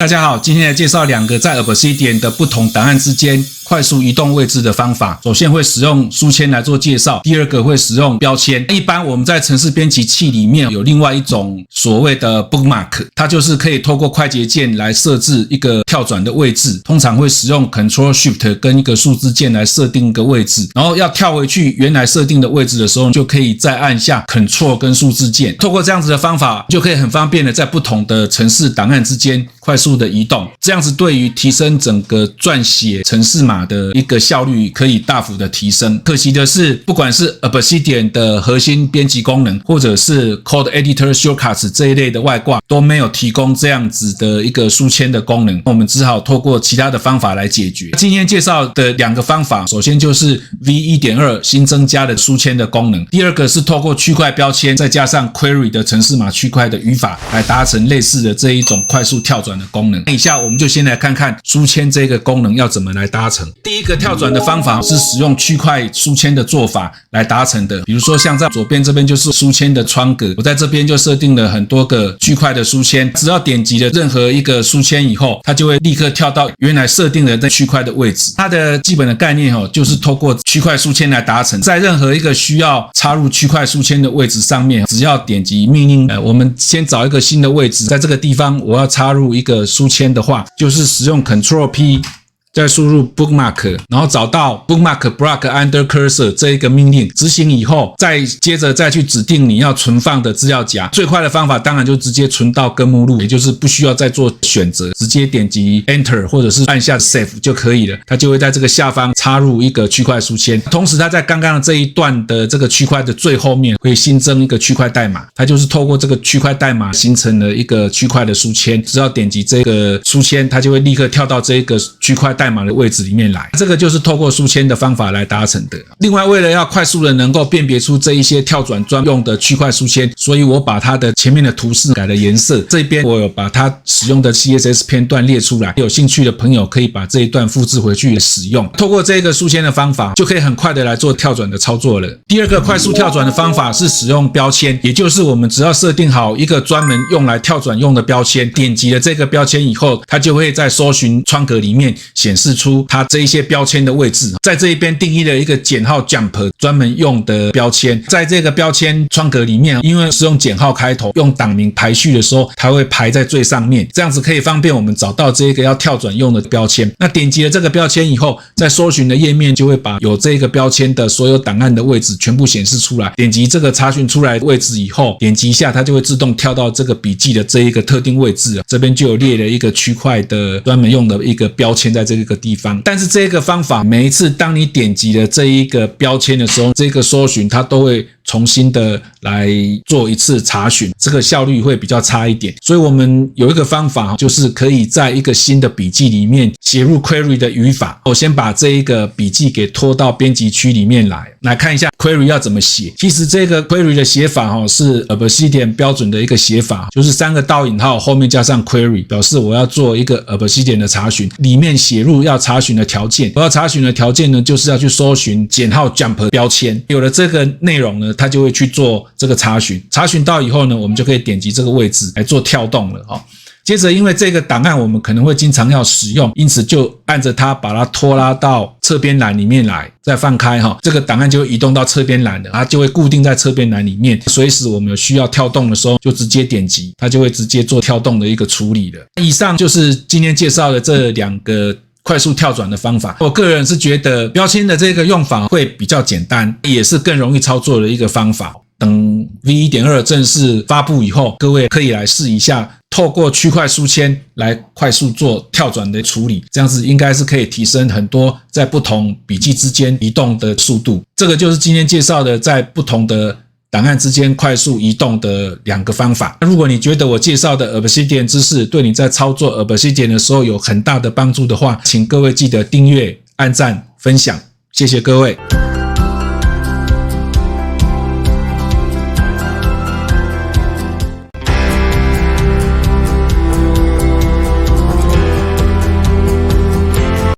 大家好，今天来介绍两个在 Obsidian 的不同档案之间快速移动位置的方法。首先会使用书签来做介绍，第二个会使用标签。一般我们在程式编辑器里面有另外一种所谓的 bookmark， 它就是可以透过快捷键来设置一个跳转的位置，通常会使用 Ctrl Shift 跟一个数字键来设定一个位置，然后要跳回去原来设定的位置的时候，就可以再按下 Ctrl 跟数字键。透过这样子的方法，就可以很方便的在不同的程式档案之间快速的移动，这样子对于提升整个撰写程式码的一个效率可以大幅的提升。可惜的是，不管是 Obsidian 的核心编辑功能，或者是 Code Editor Shortcuts 这一类的外挂，都没有提供这样子的一个书签的功能，我们只好透过其他的方法来解决。今天介绍的两个方法，首先就是 V1.2 新增加的书签的功能，第二个是透过区块标签再加上 Query 的程式码区块的语法来达成类似的这一种快速跳转的功能。以下我们就先来看看书签这个功能要怎么来达成。第一个跳转的方法是使用区块书签的做法来达成的，比如说像在左边这边就是书签的窗格，我在这边就设定了很多个区块的书签，只要点击了任何一个书签以后，它就会立刻跳到原来设定的那区块的位置。它的基本的概念就是透过区块书签来达成，在任何一个需要插入区块书签的位置上面，只要点击命令，我们先找一个新的位置，在这个地方我要插入一个书签的话，就是使用 Ctrl P再输入 bookmark， 然后找到 bookmark block under cursor 这一个命令，执行以后，接着再去指定你要存放的资料夹。最快的方法当然就直接存到根目录，也就是不需要再做选择，直接点击 Enter 或者是按下 Save 就可以了。它就会在这个下方插入一个区块书签，同时它在刚刚的这一段的这个区块的最后面会新增一个区块代码，它就是透过这个区块代码形成了一个区块的书签，只要点击这个书签，它就会立刻跳到这个区块代码的位置里面来，这个就是透过书签的方法来达成的。另外，为了要快速的能够辨别出这一些跳转专用的区块书签，所以我把它的前面的图示改了颜色。这边我有把它使用的 CSS 片段列出来，有兴趣的朋友可以把这一段复制回去使用。透过这个书签的方法，就可以很快的来做跳转的操作了。第二个快速跳转的方法是使用标签，也就是我们只要设定好一个专门用来跳转用的标签，点击了这个标签以后，它就会在搜寻窗格里面显示出它这一些标签的位置，在这一边定义了一个减号 jump 专门用的标签，在这个标签窗格里面，因为是用减号开头，用档名排序的时候，它会排在最上面，这样子可以方便我们找到这个要跳转用的标签。那点击了这个标签以后，在搜寻的页面就会把有这个标签的所有档案的位置全部显示出来。点击这个查询出来的位置以后，点击一下，它就会自动跳到这个笔记的这一个特定位置，这边就有列了一个区块的专门用的一个标签在这个地方。但是这个方法每一次当你点击了这一个标签的时候，这个搜寻它都会重新的来做一次查询，这个效率会比较差一点。所以我们有一个方法，就是可以在一个新的笔记里面写入 query 的语法。我先把这一个笔记给拖到编辑区里面来看一下 query 要怎么写。其实这个 query 的写法是 Obsidian 标准的一个写法，就是3个倒引号后面加上 query， 表示我要做一个 Obsidian 的查询，里面写入要查询的条件。我要查询的条件呢，就是要去搜寻减号 jump 标签。有了这个内容呢，它就会去做这个查询。查询到以后呢，我们就可以点击这个位置来做跳动了。接着因为这个档案我们可能会经常要使用，因此就按着它把它拖拉到侧边栏里面来，再放开这个档案就会移动到侧边栏了，它就会固定在侧边栏里面，随时我们有需要跳动的时候就直接点击，它就会直接做跳动的一个处理了。以上就是今天介绍的这两个快速跳转的方法。我个人是觉得标签的这个用法会比较简单，也是更容易操作的一个方法。等 V1.2 正式发布以后，各位可以来试一下，透过区块书签来快速做跳转的处理，这样子应该是可以提升很多在不同笔记之间移动的速度。这个就是今天介绍的在不同的档案之间快速移动的两个方法。如果你觉得我介绍的 Obsidian 知识对你在操作 Obsidian 的时候有很大的帮助的话，请各位记得订阅、按赞、分享，谢谢各位。